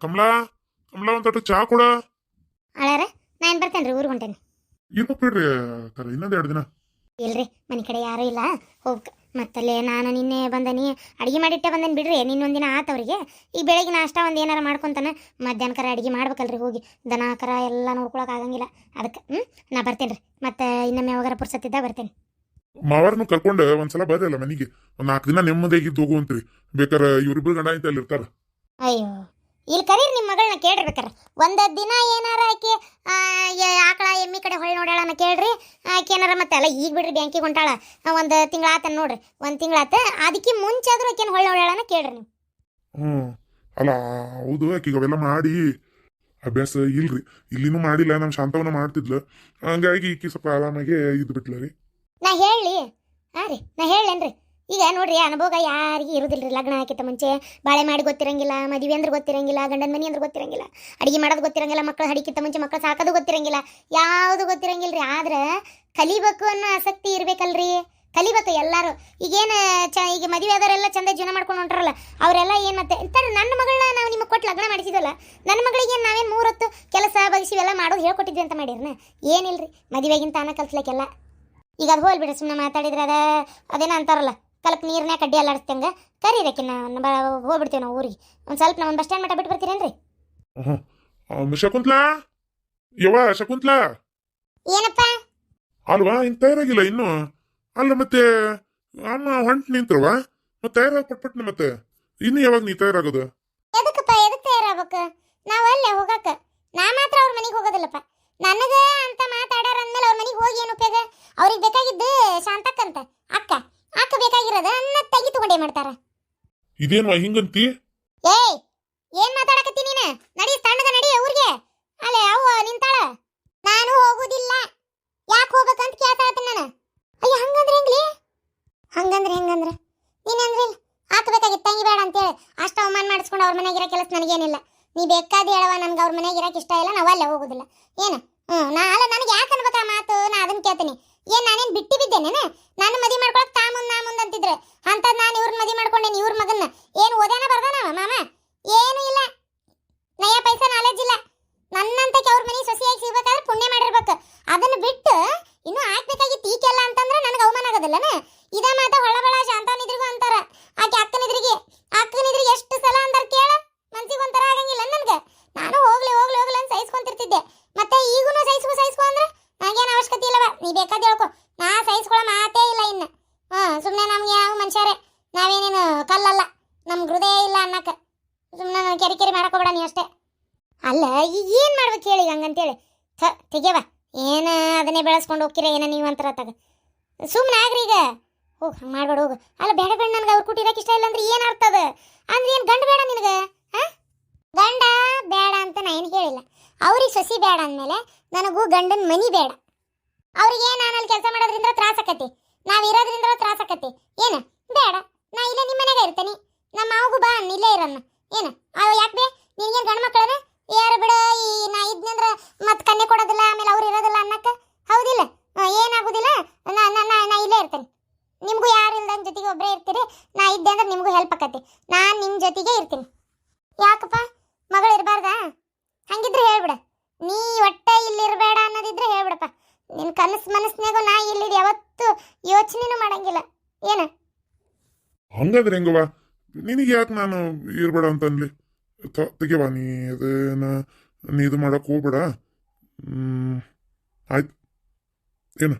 ಕಮಲಾ ಕಮಲಾ ಒಂದ್ ತಟ್ಟು ಚಾ ಕೊಡ. ಅಳಾರ ನಾ ಏನ್ ಬರ್ತೇನ್ರಿ ಊರಿಗೆ ಹೊಂಟೇನಿ. ಇರ್ಬೇಕು ಬಿಡ್ರಿ ಕರೆ ಇನ್ನೊಂದ್ 2 ದಿನ. ಇಲ್ರಿ ಮನೆ ಕಡೆ ಯಾರೂ ಇಲ್ಲ ಹೋಗ್. ಮತ್ತಲ್ಲೇ ನಾನು ನಿನ್ನೆ ಬಂದನಿ ಅಡಿಗೆ ಮಾಡಿಟ್ಟೆ ಬಂದೇನಿ ಬಿಡ್ರಿ. ನಿನ್ನೊಂದಿನ ಆತವ್ರಿಗೆ ಈಗ ಬೆಳಗ್ಗೆ ನಾಷ್ಟ ಒಂದು ಏನಾರ ಮಾಡ್ಕೊಂತಾನೆ. ಮಧ್ಯಾಹ್ನ ಅಡಿಗೆ ಮಾಡ್ಬೇಕಲ್ರಿ ಹೋಗಿ. ದನ ಕರ ಎಲ್ಲ ನೋಡ್ಕೊಳಕ್ ಆಗಂಗಿಲ್ಲ. ಅದಕ್ಕೆ ನಾ ಬರ್ತೇನ್ರಿ. ಮತ್ತೆ ಇನ್ನೊಮ್ಮೆ ಯಾವಾಗಾರ ಪುರ್ಸತ್ತಿದ್ದ ಬರ್ತೇನೆ. ಮಾವಾರನು ಕರ್ಕೊಂಡು ಒಂದ್ಸಲ ಬರ್ರಿ ಅಲ್ಲ ಮನೆಗೆ. ಒಂದ್ 4 ದಿನ ನೆಮ್ಮದಿಯಾಗಿದ್ದು ಹೋಗುವಂತ್ರಿ. ಬೇಕಾರೆ ಇವ್ರಿಬ್ರು ಗಂಡ ಅಂತ ಅಲ್ಲಿ ಇರ್ತಾರ. ಅಯ್ಯೋ ಇಲ್ಲಿ ಕರೀರಿ ನಿಮ್ಮ ಮಗಳನ್ನ ಕೇಳಿರ್ಬೇಕಾರ. ಒಂದ್ ದಿನ ಏನಾರ ಆಕಿ ಆಕಳ ಎಮ್ಮಿ ಕಡೆ ಹೊಳ್ಳಿ ನೋಡ್ಯಾಳನ್ನ ಕೇಳ್ರಿ. ಆಕೆ ಏನಾರ ಮತ್ತೆ ಅಲ್ಲ ಈಗ ಬಿಡ್ರಿ ಬ್ಯಾಂಕಿಗೆ ಹೊಂಟಾಳ. ಒಂದು ತಿಂಗಳ ಆತ ನೋಡ್ರಿ. 1 ತಿಂಗಳಾತ. ಅದಕ್ಕೆ ಮುಂಚೆ ಆದ್ರೂ ಆಕೆನ ಹೊಳ್ಳಿ ನೋಡ್ಯಾಳನ್ನ ಕೇಳ್ರಿ ನೀವು. ಅಲ್ಲ ಹೌದು, ಆಕಿಗೆ ಅವೆಲ್ಲ ಮಾಡಿ ಅಭ್ಯಾಸ ಇಲ್ರಿ. ಇಲ್ಲಿನೂ ಮಾಡಿಲ್ಲ. ನಮ್ ಶಾಂತವನ್ನ ಮಾಡ್ತಿದ್ಲು. ಹಂಗಾಗಿ ಈಕಿ ಸ್ವಲ್ಪ ಆರಾಮಾಗೆ ಇದ್ ಬಿಟ್ಲರಿ. ನಾ ಹೇಳಿ ನಾ ಹೇಳೇನ್ರಿ. ಈಗ ನೋಡ್ರಿ ಅನುಭವ ಯಾರಿಗೆ ಇರುದಿಲ್ರಿ. ಲಗ್ನ ಹಾಕಿತ್ತ ಮುಂಚೆ ಬಾಳೆ ಮಾಡಿ ಗೊತ್ತಿರಂಗಿಲ್ಲ, ಮದುವೆ ಅಂದ್ರೆ ಗೊತ್ತಿರಂಗಿಲ್ಲ, ಗಂಡನ ಮನಿ ಅಂದ್ರೆ ಗೊತ್ತಿರಂಗಿಲ್ಲ, ಅಡಿಗೆ ಮಾಡೋದು ಗೊತ್ತಿರಂಗಿಲ್ಲ, ಮಕ್ಕಳು ಹಡಿಕಿತ್ತ ಮುಂಚೆ ಮಕ್ಕಳು ಸಾಕೋದು ಗೊತ್ತಿರಂಗಿಲ್ಲ, ಯಾವುದು ಗೊತ್ತಿರಂಗಿಲ್ರಿ. ಆದ್ರೆ ಕಲಿಬೇಕು ಅನ್ನೋ ಆಸಕ್ತಿ ಇರ್ಬೇಕಲ್ರಿ. ಕಲಿಬೇಕು ಎಲ್ಲಾರು. ಈಗೇನು ಈಗ ಮದುವೆ ಆದವರೆಲ್ಲ ಚಂದ ಜೀವನ ಮಾಡ್ಕೊಂಡು ಹೊಂಟಾರಲ್ಲ ಅವರೆಲ್ಲ ಏನು ಮತ್ತೆ ಇಂತಾರೆ. ನನ್ನ ಮಗಳನ್ನ ನಾವು ನಿಮಗೆ ಕೊಟ್ಟು ಲಗ್ನ ಮಾಡಿಸಿದಲ್ಲ, ನನ್ನ ಮಗಳಿಗೆ ನಾವೇನು 3 ಹೊತ್ತು ಕೆಲಸ ಬಗಿಸಿ ಎಲ್ಲ ಮಾಡೋದು ಹೇಳ್ಕೊಟ್ಟಿದ್ವಿ ಅಂತ ಮಾಡಿರ್ನ? ಏನಿಲ್ರಿ. ಮದುವೆಗಿಂತ ಅನ್ನ ಕಲ್ಸ್ಲಿಕ್ಕೆಲ್ಲ. ಈಗ ಅದು ಹೋಗ್ಬಿಡ್ರಿ. ಸುಮ್ಮನೆ ಮಾತಾಡಿದ್ರೆ ಅದೇನೋ ಅಂತಾರಲ್ಲ, ಕಲಕ್ ನೀರ್ನ್ಯಾಗ ಕಡ್ಡಿ ಅಲ್ಲಾಡಿಸ್ತಂಗೆ. ಕರೀರಕ್ಕಿನ್ನ ಹೋಗ್ಬಿಡ್ತೀವಿ ನಾವು ಊರಿಗೆ. ಒಂದು ಸ್ವಲ್ಪ ನಾವು ಬಸ್ ಸ್ಟ್ಯಾಂಡ್ ಮಟ್ಟ ಬಿಟ್ಟು ಬರ್ತೀರೇನ್ರಿ? ಶಕುಂತ್ಲಾ ಶಕುಂತ್ಲಾ ಏನಪ್ಪ ಅಲ್ವಾ ಇನ್ ತಯಾರಾಗಿಲ್ಲ ಇನ್ನು? ಅಲ್ಲ ಮತ್ತೆ ಅಮ್ಮ ಹೊಂಟ್ ನಿಂತ್ರವಾ? ಮತ್ತೆ ತಯಾರಾಗಿ ಪಟ್ಪಟ್ನ ಮತ್ತೆ ಇನ್ನು ಯಾವಾಗ ನೀ ತಯಾರಾಗೋದು? ಎದಕ್ಕಪ್ಪ ಎದಕ್ಕೆ ತಯಾರಾಗಬೇಕು? ನಾವು ಅಲ್ಲೇ ಹೋಗಕ್ಕ. ನಾ ಮಾತ್ರ ಅವ್ರ ಮನೆಗೆ ಹೋಗೋದಿಲ್ಲಪ್ಪ. ನನಗ ಅಂತ ಮಾತಾಡಾರ ಅಂದ್ಮೇಲೆ ಅವ್ರ ಮನೆಗೆ ಹೋಗಿ ಏನು ಉಪಯೋಗ? ಅವ್ರಿಗೆ ಬೇಕಾಗಿದ್ದು ಶಾಂತಕ್ಕಂತ ಅಕ್ಕ ಬೇಕಾಗಿರೋದ ಅನ್ನ ತೆಗಿ ತಗೊಂಡೇ ಮಾಡ್ತಾರ. ಇದೇನ್ವಾ ಹಿಂಗಂತಿ? ಏಯ್ ಏನ್ ಮಾತಾಡಕತ್ತಿ ನೀನು? ನಡಿ ತಣ್ಣಗ ನಡಿ ಊರಿಗೆ. ಅಲ್ಲೇ ಅವ್ವ ನಿಂತಾಳ. ನಾನು ಹೋಗುದಿಲ್ಲ. ಯಾಕೆ ಹೋಗ್ಬೇಕಂತ ಕೇಳ್ತಾಳತ್ತೀನಿ ನಾನು. ಅಯ್ಯ ಹಂಗಂದ್ರೆ ಹೆಂಗ್ಲಿ? ಹೆಂಗಂದ್ರೆ ನೀನಂದ್ರೆ ಹಾಕಬೇಕಾಗಿತ್ತು ತಂಗಿ ಬೇಡ ಅಂತೇಳಿ ಅಷ್ಟು ಅವಮಾನ ಮಾಡಿಸ್ಕೊಂಡು ಅವ್ರ ಮನೆಗೆ ಇರೋ ಕೆಲಸ ನನಗೇನಿಲ್ಲ. ನೀ ಬೇಕಾದ ಹೇಳವ, ನನ್ಗೆ ಅವ್ರ ಮನೆಗೆ ಇರಕ್ಕೆ ಇಷ್ಟ ಇಲ್ಲ, ನಾವು ಅಲ್ಲೇ ಹೋಗುದಿಲ್ಲ. ಏನು ನನಗೆ ಯಾಕೆ ಅನ್ಬೇಕ ಮಾತು? ನಾ ಅದನ್ನ ಕೇಳ್ತೀನಿ. ನಾನೇನು ಬಿಟ್ಟು ಬಿದ್ದೇನೆ? ನನ್ನ ಮದುವೆ ಮಾಡ್ಕೊಳಕ್ ನಾ ಮುಂದೆ ಅಂತಿದ್ರೆ ಅಂತದ್ ನಾನು ಇವ್ರನ್ನ ಮದುವೆ ಮಾಡ್ಕೊಂಡೇನಿ. ಇವ್ರ ಮಗನ್ನ ಏನು ಓದಾನ ಬರ್ದಾನವ ಮಾಮ? ಏನು ಇಲ್ಲ. ನಯ ಪೈಸಾ ನಾಲೆಜ್ ಇಲ್ಲ. ನನ್ನಂತಕ್ಕೆ ಅವ್ರ ಮನೆ ಸೊಸೆಯಾಗಿ ಸಿಗ್ಬೇಕಾದ್ರೆ ಪುಣ್ಯ ಮಾಡಿರ್ಬೇಕು. ಅದನ್ನ ಬಿಟ್ಟು ಇನ್ನು ಹಾಕ್ಬೇಕಾಗಿತ್ತು ಈಕೆಲ್ಲ ಅಂತಂದ್ರೆ ನನಗೆ ಅವಮಾನ ಆಗೋದಿಲ್ಲನ? ಇದ ಮಾತ ಹೊಳಬಳ ಶಾಂತನಿದ್ರಿಗೂ ಅಂತಾರ. ಆಕೆ ಅಕ್ಕನಿದ್ರಿಗೆ ಎಷ್ಟು ಸಲ ಅಂತಾರ ಕೇಳ. ಮನ್ಸಿಗೆ ಒಂಥರ ಆಗಂಗಿಲ್ಲ ನನಗೆ. ನಾನು ಹೋಗ್ಲಿ ಅಂತ ಸಹಿಸ್ಕೊಂತಿರ್ತಿದ್ದೆ. ಮತ್ತೆ ಈಗೂನು ಸಹಿಸ್ಕೊ ಅಂದ್ರೆ ನನಗೇನು ಅವಶ್ಯಕತೆ ಇಲ್ಲವ. ನೀ ಬೇಕಾದ ಹೇಳ್ಕೊ. ನಾ ಸಹಿಸ್ಕೊಳ್ಳೋ ಮಾತೇ ಇಲ್ಲ ಇನ್ನು. ಸುಮ್ಮನೆ ನಮ್ಗೆ ಯಾವ ಮನುಷ್ಯರೇ ನಾವೇನೇನು ಕಲ್ಲಲ್ಲ. ನಮ್ಗೆ ಹೃದಯ ಇಲ್ಲ ಅನ್ನಕ್ಕೆ ಸುಮ್ಮನೆ ಕೆರಿ ಮಾಡಕೋಬೇಡ ನೀ ಅಷ್ಟೇ. ಅಲ್ಲ ಈಗ ಏನು ಮಾಡ್ಬೇಕು ಹೇಳಿ ಹಂಗಂತೇಳಿ? ತೆಗೆಯವ ಏನು ಅದನ್ನೇ ಬೆಳೆಸ್ಕೊಂಡು ಹೋಗ್ತೀರ ಏನೋ ನೀವು ಅಂತಾರ ತಗ. ಸುಮ್ಮನೆ ಆಗ್ರಿ ಈಗ. ಹೋಗಿ ಹಂಗೆ ಮಾಡ್ಬೇಡ ಹೋಗು. ಅಲ್ಲ ಬೇಡ ನನಗೆ ಅವ್ರು ಕೊಟ್ಟಿರಕ್ಕೆ ಇಷ್ಟ ಇಲ್ಲ ಅಂದ್ರೆ ಏನು ಅರ್ಥದ? ಅಂದ್ರೆ ಏನು ಗಂಡು ಬೇಡ ನಿನಗೆ? ಗಂಡ ಬೇಡ ಅಂತ ನಾ ಏನು ಹೇಳಿಲ್ಲ. ಅವ್ರಿಗೆ ಸೊಸಿ ಬೇಡ ಅಂದಮೇಲೆ ನನಗೂ ಗಂಡನ ಮನಿ ಬೇಡ. ಅವ್ರಿಗೆ ನಾನಲ್ಲಿ ಕೆಲಸ ಮಾಡೋದ್ರಿಂದ ತ್ರಾಸ ಆಕತಿ, ನಾವಿರೋದ್ರಿಂದ ತ್ರಾಸ ಆಕತಿ. ಏನು ಬೇಡ. ನಾ ಇಲ್ಲೇ ನಿಮ್ಮ ಮನೆಗೆ ಇರ್ತೀನಿ. ನಮ್ಮ ಮಾವಗೂ ಬಾ ಇಲ್ಲೇ ಇರನ್ನ. ಏನು ಯಾಕೆ ಬೇ ನಿನ್ಗೇನು ಗಂಡು ಮಕ್ಕಳನ? ಯಾರು ಬಿಡ ಈ ನಾ ಇದ್ನಂದ್ರೆ ಮತ್ತೆ ಕನ್ನೆ ಕೊಡೋದಿಲ್ಲ, ಆಮೇಲೆ ಅವ್ರು ಇರೋದಿಲ್ಲ ಅನ್ನಕ್ಕೆ ಹೌದಿಲ್ಲ? ಏನಾಗೋದಿಲ್ಲ. ನಾ ಇಲ್ಲೇ ಇರ್ತೇನೆ. ನಿಮಗೂ ಯಾರು ಇಲ್ದ ಜೊತೆಗೆ ಒಬ್ಬರೇ ಇರ್ತೀರಿ. ನಾ ಇದ್ದೆ ಅಂದ್ರೆ ನಿಮಗೂ ಹೆಲ್ಪ್ ಆಕತಿ. ನಾನು ನಿಮ್ಮ ಜೊತೆಗೆ ಇರ್ತೀನಿ. ಯಾಕಪ್ಪ ಮಗಳು ಇರಬಾರ್ದಾ? ಹಂಗಿದ್ರೆ ಹೇಳ್ಬಿಡ. ನೀ ಒಟ್ಟೆ ಇಲ್ಲಿರಬೇಡ ಅನ್ನೋದಿದ್ರೆ ಹೇಳ್ಬಿಡಪ್ಪ. ನಿನ್ನ ಮನಸ್ಸಿನಾಗೂ ನಾ ಇಲ್ಲಿದ್ದು ಯಾವತ್ತೂ ಯೋಚನೆನೂ ಮಾಡಂಗಿಲ್ಲ. ಏನು ಹಂಗಂದ್ರೆ ಹೆಂಗವ್ವ? ನಿನಗೆ ಯಾಕೆ ನಾನು ಇರ್ಬೇಡ ಅಂತನ್ಲಿ? ತೆಗೆವ ನೀ ಅದೇನ ನೀ ಇದು ಮಾಡಕ್ ಹೋಗ್ಬೇಡ. ಆಯ್ತು ಏನು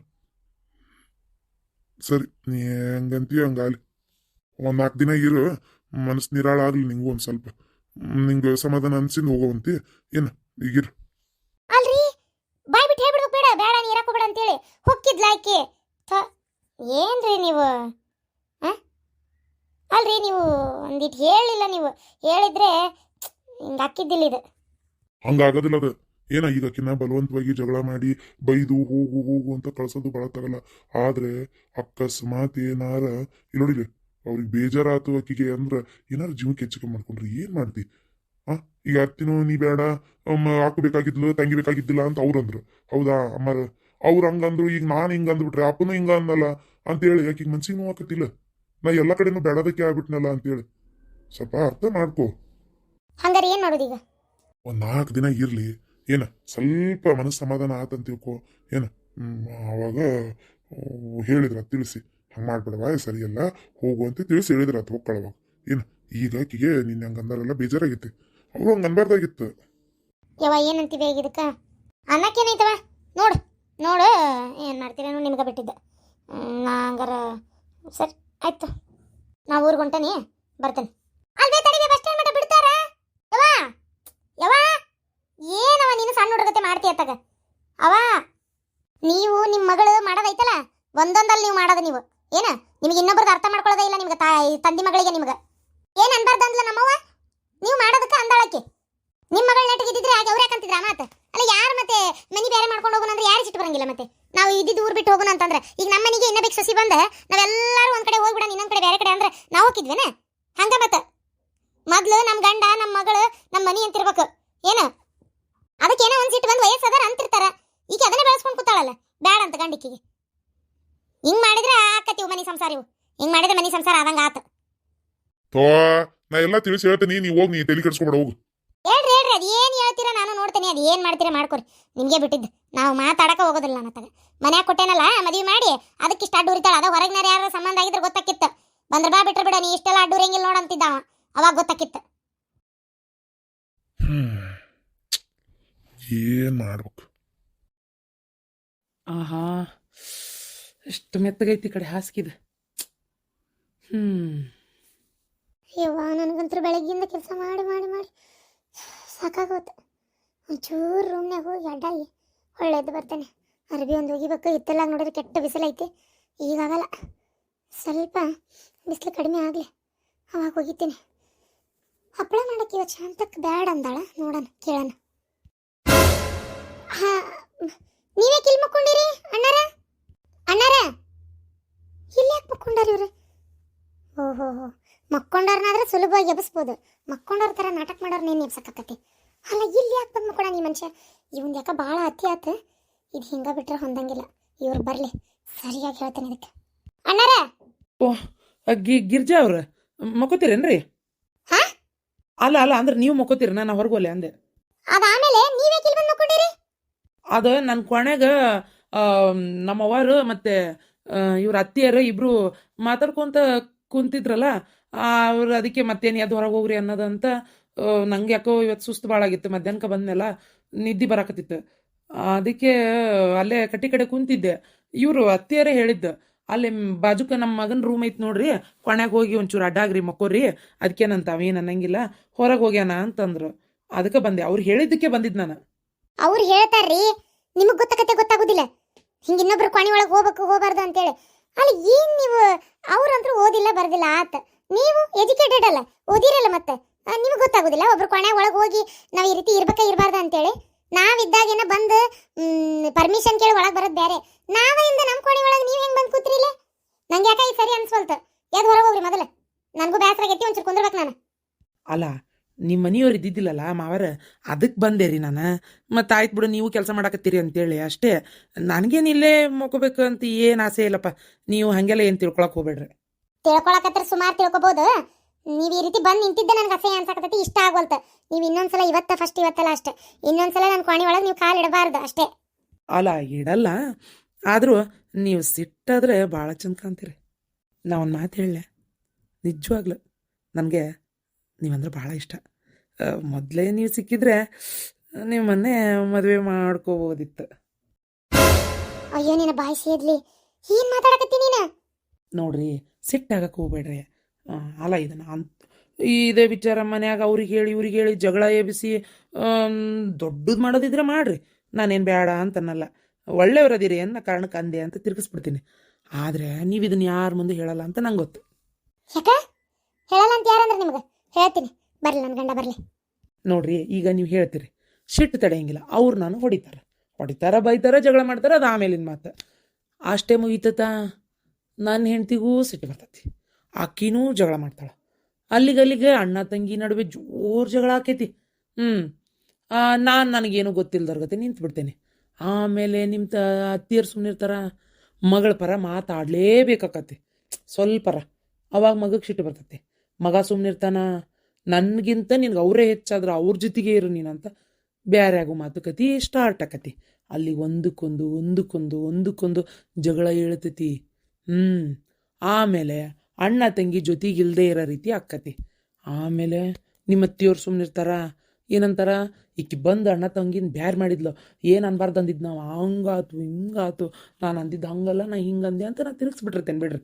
ಸರಿ, ನೀ ಹೆಂಗಂತೀಯ ಹಂಗಾಲಿ. ಒಂದು 4 ದಿನ ಇರು. ಮನಸ್ಸು ನಿರಾಳ ಆಗ್ಲಿ ನಿಂಗೂ ಒಂದು ಸ್ವಲ್ಪ. ನಿಂಗೆ ಸಮಾಧಾನ ಅನ್ಸಿಂದ ಹೋಗೋವಂತಿ ಏನು ಈಗಿರು. ಅಲ್ರಿ ಬಾಯ್ ಬಿಟ್ಟು ಹೇಳ್ಬಿಡ್ಬೇಕು. ಬೇಡ ನೀ ಇರಕ್ಕೆ ಹೋಗ್ಬೇಡ ಅಂತೇಳಿ ಹೊಕ್ಕಿದ್ಲ ಆಕೆ. ಏನ್ರಿ ನೀವು? ಅಲ್ರಿ ನೀವು ಒಂದಿಟ್ಟು ಹೇಳಿಲ್ಲ. ನೀವು ಹೇಳಿದ್ರೆ ಹಿಂಗೆ ಹಾಕಿದ್ದಿಲ್ಲ ಇದು. ಹಂಗಾಗೋದಿಲ್ಲ ಅದು. ಏನ ಈಗ ಆಕಿನ ಬಲವಂತವಾಗಿ ಜಗಳ ಮಾಡಿ ಬೈದು ಹೋಗು ಅಂತ ಕಳ್ಸೋದು ಭಾಳ ತಗಲ್ಲ. ಆದ್ರೆ ಅಕಸ್ಮಾತ್ ಏನಾರ ಇಲ್ಲೋಡಿಲಿ ಅವ್ರಿಗೆ ಬೇಜಾರಾತು ಆಕಿಗೆ ಅಂದ್ರೆ ಏನಾರು ಜೀವಕ್ಕೆ ಹೆಚ್ಚಿಗೆ ಮಾಡ್ಕೊಂಡ್ರಿ ಏನ್ ಮಾಡ್ತಿ? ಈಗ ಅತ್ತಿನೂ ನೀ ಬೇಡ ಹಾಕಬೇಕಾಗಿದ್ಲು ತಂಗಿ ಬೇಕಾಗಿದ್ದಿಲ್ಲ ಅಂತ ಅವ್ರಂದ್ರು. ಹೌದಾ ಅಮ್ಮಾರ? ಅವ್ರು ಹಂಗಂದ್ರು. ಈಗ ನಾನು ಹಿಂಗ ಅಂದ್ಬಿಟ್ರೆ ಅಪ್ಪನೂ ಹಿಂಗ ಅಂದಲ್ಲ ಅಂತೇಳಿ ಆಕಿಗೆ ಮನ್ಸಿಗೆ ನೋವಾಕತ್ತಿಲ್ಲ. ನಾ ಎಲ್ಲ ಕಡೆನೂ ಬೇಡದಕ್ಕೆ ಆಗ್ಬಿಟ್ನಲ್ಲ ಅಂತೇಳಿ ಸ್ವಲ್ಪ ಅರ್ಥ ಮಾಡ್ಕೋ. ಹಂಗಾರೆ ಏನು ಮಾಡೋದು ಈಗ? ಒಂದು 4 ದಿನ ಇರಲಿ, ಏನ ಸ್ವಲ್ಪ ಮನಸ್ಸು ಸಮಾಧಾನ ಆತಂತ ತಿಳ್ಕೊ. ಏನ ಅವಾಗ ಹೇಳಿದ್ರ ತಿಳಿಸಿ, ಹಂಗೆ ಮಾಡ್ಬೇಡವಾ ಸರಿಯಲ್ಲ ಹೋಗು ಅಂತ ತಿಳಿಸಿ ಹೇಳಿದ್ರ ಆತ ಹೋಗ್ಕೊಳ್ಳವಾಗ. ಏನು ಈಗ ಆಕಿಗೆ ನಿನ್ನ ಹಂಗೆ ಅಂದಾರೆಲ್ಲ ಬೇಜಾರಾಗಿತ್ತು, ಅವ್ರು ಹಂಗೆ ಅನ್ಬಾರ್ದಾಗಿತ್ತು. ಯವ್ವ ಏನಂತೀವಿ ಈಗ ಇದಕ್ಕೆ? ಅನ್ನಕ್ಕೇನೈತವ? ನೋಡು ನೋಡು ಏನು ಮಾಡ್ತೀರೇನೋ ನಿಮ್ಗೆ ಬಿಟ್ಟಿದ್ದೆ. ನಾ ಹಂಗಾರ ಸರಿ ಆಯ್ತು, ನಾ ಊರಿಗೆ ಹೊಂಟೇನಿ, ಬರ್ತೇನೆ. ಅಲ್ವೇ ತಡಿವೆ, ಬಸ್ ಸ್ಟ್ಯಾಂಡ್ ಮಟ್ಟ ಬಿಡ್ತಾರ? ಯವ್ವ ಯವ್ವ ಏನವ ನೀನು ಸಣ್ಣ ಹುಡುಗತೆ ಮಾಡ್ತೀಯ ತಗ. ಅವ ನೀವು ನಿಮ್ಮ ಮಗಳು ಮಾಡೋದೈತಲ್ಲ, ಒಂದೊಂದಲ್ಲಿ ನೀವು ಮಾಡೋದು ನೀವು ಏನ? ನಿಮಗೆ ಇನ್ನೊಬ್ರದ್ದು ಅರ್ಥ ಮಾಡ್ಕೊಳ್ಳೋದೇ ಇಲ್ಲ ನಿಮ್ಗೆ, ತಂದಿ ಮಗಳಿಗೆ ನಿಮ್ಗೆ ಏನು ಅನ್ಬಾರ್ದು ಅಂದ್ಲ ನಮ್ಮವ್ವ. ನೀವು ಮಾಡೋದಕ್ಕೆ ಅಂದಾಳಕ್ಕೆ ನಿಮ್ಮ ಮಗಳ ನೆಟ್ಟಿಗಿದ್ದಿದ್ರೆ ಹಾಗೆ ಅವ್ರು ಯಾಕಂತಿದ್ರ ಮಾತು? ಅಲ್ಲ ಯಾರು ಮತ್ತೆ ಮನಿ ಬೇರೆ ಮಾಡ್ಕೊಂಡು ಹೋಗೋಣ ಅಂದ್ರೆ ಯಾರು ಸಿಟ್ಟು ಬರಂಗಿಲ್ಲ? ಮತ್ತೆ ನಾವು ಇದ್ದಿದ್ದು ಊರು ಬಿಟ್ಟು ಹೋಗೋಣ ಅಂತಂದ್ರೆ ಈಗ ನಮ್ಮ ಮನೆಗೆ ಇನ್ನ ಬೇಕು ಸಸಿ ಬಂದ ನಾವೆಲ್ಲರೂ ಒಂದ್ ಕಡೆ ಹೋಗ್ಬಿಡ, ಇನ್ನೊಂದ್ ಕಡೆ ಬೇರೆ ಕಡೆ ಅಂದ್ರೆ ನಾವು ಹೋಗಿದ್ವೇನ? ಹಂಗ ಮತ್ತೆ ಮೊದ್ಲು ನಮ್ಮ ಗಂಡ ನಮ್ಮ ಮಗಳು ನಮ್ಮ ಮನಿ ಅಂತಿರ್ಬೇಕು ಏನ? ಅದಕ್ಕೇನೋ ಒಂದ್ ಸಿಟ್ಟು ಬಂದು ವಯಸ್ಸದಾರ ಅಂತಿರ್ತಾರ. ಈಗ ಅದನ್ನೇ ಬೆಳೆಸ್ಕೊಂಡು ಕೂತಾಳಲ್ಲ ಬ್ಯಾಡ ಅಂತ ಗಂಡಿಕ್ಕಿಗೆ. ಹಿಂಗ್ ಮಾಡಿದ್ರೆ ಆಕತಿವು ಮನಿ ಸಂಸಾರ, ಇವು ಹಿಂಗ್ ಮಾಡಿದ್ರೆ ಮನಿ ಸಂಸಾರ ಆದಂಗ ಆತ. ತೋ ನಾ ಎಲ್ಲ ತಿಳಿಸಿ ಹೇಳ್ತೀನಿ, ನೀವು ಹೋಗಿ, ನೀ ತಲೆ ಕೆಡಿಸ್ಕೊಬೇಡ ಹೋಗು. ಹೇಳ್ರಿ ಹೇಳ್ರಿ, ಅದು ಏನು ಹೇಳ್ತೀರಾ ನಾನು ನೋಡ್ತೇನೆ, ಅದು ಏನು ಮಾಡ್ತೀರಾ ಮಾಡ್ಕೊರಿ, ನಿಮಗೆ ಬಿಟ್ಟಿದ್ದು. ನಾವು ಮಾತಾಡಕ ಹೋಗೋದಿಲ್ಲ ನನ್ನ ತಗ. ಮನ್ಯಾಗ ಕೊಟ್ಟೇನಲ್ಲ ಮದುವೆ ಮಾಡಿ, ಅದಕ್ಕೆ ಇಷ್ಟ ಅಡ್ಡು ಉರಿತಾಳ. ಅದ ಹೊರಗಿನಾರ ಯಾರು ಸಂಬಂಧ ಆಗಿದ್ರೆ ಗೊತ್ತಾಕಿತ್ತು, ಬಂದ್ರ ಬಾ ಬಿಟ್ರೆ ಬಿಡ, ನೀ ಇಷ್ಟೆಲ್ಲ ಅಡ್ಡು ಉರಿಯಂಗಿಲ್ಲ ನೋಡಂತಿದ್ದ ಅವ, ಅವಾಗ ಗೊತ್ತಾಕಿತ್ತು. ಏನ್ ಮಾಡ್ಬೇಕು? ಆಹಾ, ಎಷ್ಟು ಮೆತ್ತಗೈತಿ ಕಡೆ ಹಾಸಿಗೆ. ಅಯ್ಯವ್ವ ನನಗಂತೂ ಬೆಳಗ್ಗಿಂದ ಕೆಲಸ ಮಾಡಿ ಮಾಡಿ ಮಾಡಿ ಸಾಕಾಗೋತು. ಒಂಚೂರು ರೂಮ್ನಾಗ ಹೋಗಿ ಅಡ್ಡಾಗಿ ಒಳ್ಳೇದು ಬರ್ತೇನೆ. ಅರ್ಬಿ ಒಂದು ಒಗಿಬೇಕು, ಇತ್ತೆಲ್ಲ ನೋಡಿದ್ರೆ ಕೆಟ್ಟ ಬಿಸಿಲೈತಿ, ಈಗಾಗಲ್ಲ. ಸ್ವಲ್ಪ ಬಿಸಿಲು ಕಡಿಮೆ ಆಗಲಿ ಅವಾಗ ಹೋಗಿತೀನಿ. ಹಪ್ಪಳ ಮಾಡಕ್ಕೆ ಇವತ್ತು ಶಾಂತಕ್ಕೆ ಬ್ಯಾಡ ಅಂದಾಳ, ನೋಡೋಣ ಕೇಳೋಣ. ಹಾ ನೀವೇ ಕಿಲ್ ಮಕ್ಕೊಂಡಿರಿ ಅಣ್ಣಾರ? ಅಣ್ಣಾರ ಇಲ್ಲಿ ಯಾಕೆ ಮಕ್ಕೊಂಡಾರ ಇವ್ರು? ಓಹೋ ಮಕ್ಕೊಂಡವ್ರನ್ನಾದ್ರೆ ಸುಲಭವಾಗಿ ಎಬ್ಸ್ಬೋದು, ಮಕ್ಕೊಂಡವ್ರ ಥರ ನಾಟಕ ಮಾಡೋರು ನೀನು ಎಬ್ಸಕ್ಕಾಕತಿ. ಅಲ್ಲ ಇಲ್ಲಿ ಯಾಕೆ ಬಂದು ಮಕ್ಕೊಳ ನೀ ಮನುಷ್ಯ? ಇವಂದು ಯಾಕೆ ಭಾಳ ಅತಿ ಆತು, ಇದು ಹಿಂಗೆ ಬಿಟ್ರೆ ಹೊಂದಂಗಿಲ್ಲ. ಇವ್ರು ಬರಲಿ, ಸರಿಯಾಗಿ ಹೇಳ್ತೇನೆ ಇದಕ್ಕೆ. ಅಣ್ಣಾರ ಓ ಗಿರ್ಜಾ ಅವ್ರ ಮಕ್ಕೋತೀರೇನ್ರಿ? ಹಾ ಅಲ್ಲ ಅಲ್ಲ ಅಂದ್ರೆ ನೀವು ಮಕ್ಕೋತೀರ, ನಾನು ಹೊರಗೋಲೆ ಅಂದೆ. ಅದಾಮೇಲೆ ನೀವೇ ಕಿಲ್ ಬಂದು ಮಕ್ಕೊಂಡಿರಿ? ಅದು ನನ್ನ ಕೊನೆಗ ನಮ್ಮ ಅವ್ವರು ಮತ್ತೆ ಇವ್ರ ಅತ್ತಿಯರು ಇಬ್ರು ಮಾತಾಡ್ಕೊಂತ ಕುಂತಿದ್ರಲ್ಲ, ಅವ್ರು ಅದಕ್ಕೆ ಮತ್ತೇನು ಅದು ಹೊರಗೆ ಹೋಗ್ರಿ ಅನ್ನೋದಂತ. ನಂಗೆ ಯಾಕೋ ಇವತ್ತು ಸುಸ್ತು ಭಾಳ ಆಗಿತ್ತು, ಮಧ್ಯಾಹ್ನಕ್ಕೆ ಬಂದ್ಮೇಲೆ ನಿದ್ದೆ ಬರಾಕತ್ತಿತ್ತು. ಅದಕ್ಕೆ ಅಲ್ಲೇ ಕಟ್ಟಿ ಕಡೆ ಕುಂತಿದ್ದೆ. ಇವರು ಅತ್ತಿಯರೇ ಹೇಳಿದ್ದು, ಅಲ್ಲಿ ಬಾಜುಕ ನಮ್ಮ ಮಗನ ರೂಮ್ ಐತೆ ನೋಡ್ರಿ, ಕೊನೆಗೆ ಹೋಗಿ ಒಂಚೂರು ಅಡ್ಡಾಗ್ರಿ ಮಕ್ಕೋರಿ, ಅದಕ್ಕೇನಂತ ಅವೇನು ಅನ್ನಂಗಿಲ್ಲ, ಹೊರಗೆ ಹೋಗ್ಯಾನ ಅಂತಂದ್ರು. ಅದಕ್ಕೆ ಬಂದೆ, ಅವ್ರು ಹೇಳಿದ್ದಕ್ಕೆ ಬಂದಿದ್ದು ನಾನು. ಅವ್ರು ಹೇಳ್ತಾರ್ರಿ, ನಿಮಗೆ ಗೊತ್ತಾಗೋದಿಲ್ಲ ಹಿಂಗೆ ಇನ್ನೊಬ್ರು ಕೊನೆ ಒಳಗೆ ಹೋಗ್ಬೇಕು ಹೋಗ್ಬಾರ್ದು ಅಂತೇಳಿ. ಅಲ್ಲಿ ಏನು ನೀವು, ಅವ್ರಂತೂ ಓದಿಲ್ಲ ಬರ್ದಿಲ್ಲ ಆತ, ನೀವು ಎಜುಕೇಟೆಡ್ ಅಲ್ಲ, ಓದಿರಲ್ಲ, ಮತ್ತೆ ನಿಮಗೆ ಗೊತ್ತಾಗೋದಿಲ್ಲ ಒಬ್ರು ಕೊನೆ ಒಳಗೆ ಹೋಗಿ ನಾವು ಈ ರೀತಿ ಇರಬಾರ್ದು ಅಂತೇಳಿ. ನಾವಿದ್ದಾಗೇನ ಬಂದು ಪರ್ಮಿಷನ್ ಕೇಳಿ ಒಳಗೆ ಬರೋದು ಬೇರೆ, ನಾವಿಂದ ನಮ್ಮ ಕೋಣೆ ಒಳಗೆ ನೀವು ಹೆಂಗೆ ಬಂದು ಕೂತ್ರಿಲ್ಲ? ನಂಗೆ ಯಾಕೆ ಇದು ಸರಿ ಅನ್ಸ್ವಲ್ತು, ಯಾವ್ದು ಹೊರಗೆ ಹೋಗ್ರಿ ಮೊದಲು, ನನಗೂ ಬೇಸರ ಆಗೈತಿ, ಒಂಚೂರು ಕುಂದ್ರಬೇಕು ನಾನು. ಅಲ್ಲ ನಿಮ್ಮ ಮನೆಯವ್ರು ಇದ್ದಿದ್ದಿಲ್ಲಲ್ಲ ಮಾವರ, ಅದಕ್ಕೆ ಬಂದೆ ರೀ ನಾನು. ಮತ್ತು ಆಯ್ತು ಬಿಡು, ನೀವು ಕೆಲಸ ಮಾಡಕತ್ತೀರಿ ಅಂತೇಳಿ ಅಷ್ಟೇ. ನನಗೇನು ಇಲ್ಲೇ ಮಕ್ಕೋಬೇಕು ಅಂತ ಏನು ಆಸೆ ಇಲ್ಲಪ್ಪ, ನೀವು ಹಾಗೆಲ್ಲ ಏನು ತಿಳ್ಕೊಳಕ್ಕೆ ಹೋಗ್ಬೇಡ್ರಿ. ತಿಳ್ಕೊಳಕತ್ರ ಸುಮಾರು ತಿಳ್ಕೊಬೋದು, ನೀವು ಈ ರೀತಿ ಬಂದು ನಿಂತಿದ್ದೆ ನನಗೆ ಅಸಹ್ಯ ಅನ್ಸಕತ್ತೈತಿ, ಇಷ್ಟ ಆಗೋಲ್ತ. ನೀವು ಇನ್ನೊಂದ್ಸಲ ಫಸ್ಟ್ ಇವತ್ತಲ್ಲ ಅಷ್ಟೇ, ಇನ್ನೊಂದ್ಸಲ ನನ್ನ ಕೋಣೆ ಒಳಗೆ ನೀವು ಕಾಲು ಇಡಬಾರ್ದು ಅಷ್ಟೇ. ಅಲ್ಲ ಇಡಲ್ಲ, ಆದರೂ ನೀವು ಸಿಟ್ಟಾದ್ರೆ ಭಾಳ ಚಂದ ಕಾಣ್ತೀರಿ. ನಾ ಒಂದು ಮಾತು ಹೇಳಲೆ, ನಿಜವಾಗ್ಲು ನನಗೆ ನೀವಂದ್ರೆ ಭಾಳ ಇಷ್ಟ. ಮೊದಲೇ ನೀವು ಸಿಕ್ಕಿದ್ರೆ ನಿಮ್ಮನ್ನೇ ಮದುವೆ ಮಾಡ್ಕೋಬೋದಿತ್ತು. ಅಯ್ಯೋ ನಿನ್ನ ಬಾಯಿ ಸೇದ್ಲಿ, ಏನ್ ಮಾತಾಡಕತ್ತಿ ನೀನು? ನೋಡ್ರಿ ಸಿಟ್ಟಾಗಕ್ಕೆ ಹೋಗ್ಬೇಡ್ರಿ. ಅಲ್ಲ ಇದನ್ನು ಇದೇ ವಿಚಾರ ಮನ್ಯಾಗ ಅವ್ರಿಗೆ ಹೇಳಿ ಇವ್ರಿಗೆ ಹೇಳಿ ಜಗಳ ಎಬ್ಬಿಸಿ ದೊಡ್ಡದು ಮಾಡೋದಿದ್ರೆ ಮಾಡ್ರಿ, ನಾನೇನು ಬೇಡ ಅಂತನಲ್ಲ. ಒಳ್ಳೆಯವ್ರದಿರಿ ಅನ್ನೋ ಕಾರಣಕ್ಕೆ ಅಂದೆ ಅಂತ ತಿರ್ಗಿಸ್ಬಿಡ್ತೀನಿ. ಆದರೆ ನೀವು ಇದನ್ನು ಯಾರ ಮುಂದೆ ಹೇಳಲ್ಲ ಅಂತ ನಂಗೆ ಗೊತ್ತು. ಯಾಕ ಹೇಳಲ್ಲ ಅಂತ ಯಾರಂದ್ರೆ ನಿಮ್ಗೆ? ಹೇಳ್ತೀನಿ, ಬರ್ಲಿ ನನ್ನ ಗಂಡ ಬರ್ಲಿ. ನೋಡ್ರಿ ಈಗ ನೀವು ಹೇಳ್ತೀರಿ, ಸಿಟ್ಟು ತಡೆಯಂಗಿಲ್ಲ, ಅವ್ರು ನಾನು ಹೊಡಿತಾರ ಬೈತಾರ ಜಗಳ ಮಾಡ್ತಾರ, ಅದು ಆಮೇಲಿನ ಮಾತು ಅಷ್ಟೇ ಮುಗಿತತ. ನನ್ನ ಹೆಂಡ್ತಿಗೂ ಸಿಟ್ಟು ಬರ್ತೈತಿ, ಆಕಿನೂ ಜಗಳ ಮಾಡ್ತಾಳೆ, ಅಲ್ಲಿಗಲ್ಲಿಗೆ ಅಣ್ಣ ತಂಗಿ ನಡುವೆ ಜೋರು ಜಗಳ ಆಕೈತಿ. ನನಗೇನು ಗೊತ್ತಿಲ್ಲದವ್ರ ಗತೆ ನಿಂತು ಬಿಡ್ತೇನೆ. ಆಮೇಲೆ ನಿಮ್ಮ ಅತ್ತಿಯರು ಸುಮ್ಮನಿರ್ತಾರ, ಮಗಳ ಪರ ಮಾತಾಡಲೇಬೇಕಾಕತಿ ಸ್ವಲ್ಪರ, ಅವಾಗ ಮಗಕ್ಕೆ ಸಿಟ್ಟು ಬರ್ತೈತಿ. ಮಗ ಸುಮ್ಮನಿರ್ತಾನ, ನನಗಿಂತ ನಿನ್ಗೆ ಅವರೇ ಹೆಚ್ಚಾದ್ರೆ ಅವ್ರ ಜೊತೆಗೆ ಇರು ನೀನಂತ ಬ್ಯಾರೆ ಆಗೋ ಮಾತುಕತೆ ಸ್ಟಾರ್ಟ್ ಆಕತಿ. ಅಲ್ಲಿ ಒಂದಕ್ಕೊಂದು ಜಗಳ ಹೇಳ್ತೈತಿ. ಆಮೇಲೆ ಅಣ್ಣ ತಂಗಿ ಜೊತೆಗಿಲ್ದೇ ಇರೋ ರೀತಿ ಆಕ್ಕತಿ. ಆಮೇಲೆ ನಿಮ್ಮ ಅತ್ತಿಯವ್ರು ಸುಮ್ಮನಿರ್ತಾರ, ಏನಂತಾರ, ಈಕಿ ಬಂದು ಅಣ್ಣ ತಂಗಿನ ಬ್ಯಾರ್ ಮಾಡಿದ್ಲು, ಏನು ಅನ್ಬಾರ್ದು ಅಂದಿದ್ದು ನಾವು, ಹಂಗಾತು ಹಿಂಗಾತು, ನಾನು ಅಂದಿದ್ದು ಹಂಗಲ್ಲ, ನಾ ಹಿಂಗಂದೆ ಅಂತ ನಾನು ತಿರುಗಿಸ್ಬಿಟ್ಟಿರ್ತೇನೆ ಬಿಡ್ರಿ.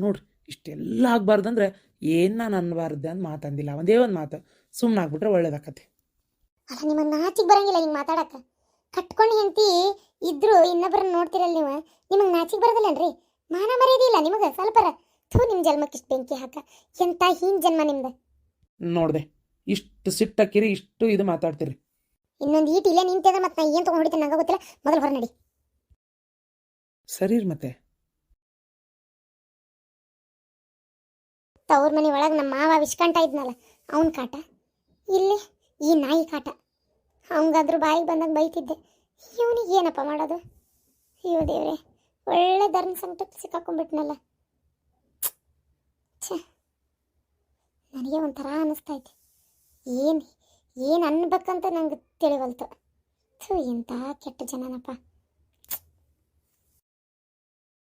ನೋಡ್ರಿ, ಇಷ್ಟೆಲ್ಲ ಆಗ್ಬಾರ್ದಂದ್ರೆ ಏನು ನಾನು ಅನ್ಬಾರ್ದೆ ಅಂತ ಮಾತಂದಿಲ್ಲ, ಒಂದೇ ಒಂದು ಮಾತು ಸುಮ್ಮನೆ ಆಗ್ಬಿಟ್ರೆ ಒಳ್ಳೇದಾಕತಿ. ಅಲ್ಲ ನಿಮಗೆ ನಾಚಿಗೆ ಬರಂಗಿಲ್ಲ ಹಿಂಗೆ ಮಾತಾಡಕ್ಕೆ. ಕಟ್ಕೊಂಡು ಹೆಂಡತಿ ಇದ್ರು ಇನ್ನೊಬ್ಬರನ್ನ ನೋಡ್ತಿರಲ್ಲ ನೀವು, ನಿಮಗೆ ನಾಚಿಗೆ ಬರೋದಿಲ್ಲನ್ರಿ? ಮಾನ ಮರ್ಯಾದೆ ಇಲ್ಲ ನಿಮಗೆ ಸ್ವಲ್ಪರ? ಥೂ, ನಿಮ್ಮ ಜನ್ಮಕ್ಕೆ ಇಷ್ಟು ಬೆಂಕಿ ಹಾಕ, ಎಂತ ಹೀನ್ ಜನ್ಮ ನಿಮ್ದು. ನೋಡ್ದೆ ಇಷ್ಟು ಸಿಟ್ಟಾಕಿರಿ, ಇಷ್ಟು ಇದು ಮಾತಾಡ್ತೀರಿ. ಇನ್ನೊಂದು ಈಟ್ ಇಲ್ಲೇ ನಿಂತಿದ್ರೆ ಮತ್ತೆ ನಾ ಏನು ತೊಗೊಂಡು ಹೊಡಿತೇನೆ ನಂಗೆ ಗೊತ್ತಿಲ್ಲ. ಮೊದಲು ಹೊರ ನಡಿ. ಸರಿ ಮತ್ತೆ ತವ್ರ ಮನೆ ಒಳಗೆ ನಮ್ಮ ಮಾವ ವಿಷ್ಕಂಠ ಇದ್ನಲ್ಲ, ಅವನ ಕಾಟ, ಇಲ್ಲಿ ಈ ನಾಯಿ ಕಾಟ. ಅವಂಗಾದ್ರೂ ಬಾಯಿಗೆ ಬಂದಾಗ ಬೈತಿದ್ದೆ, ಇವನಿಗೆ ಏನಪ್ಪ ಮಾಡೋದು? ಅಯ್ಯೋ ದೇವ್ರೆ, ಒಳ್ಳೆ ಧರ್ಮ ಸಂಕಟಕ್ಕೆ ಸಿಕ್ಕಾಕೊಂಡ್ಬಿಟ್ನಲ್ಲ. ಛೇ, ನನಗೆ ಒಂಥರ ಅನ್ನಿಸ್ತೈತೆ. ಏನು ಅನ್ಬೇಕಂತ ನಂಗೆ ತಿಳಿವಲ್ತು. ಥೂ, ಎಂಥ ಕೆಟ್ಟ ಜನನಪ್ಪ.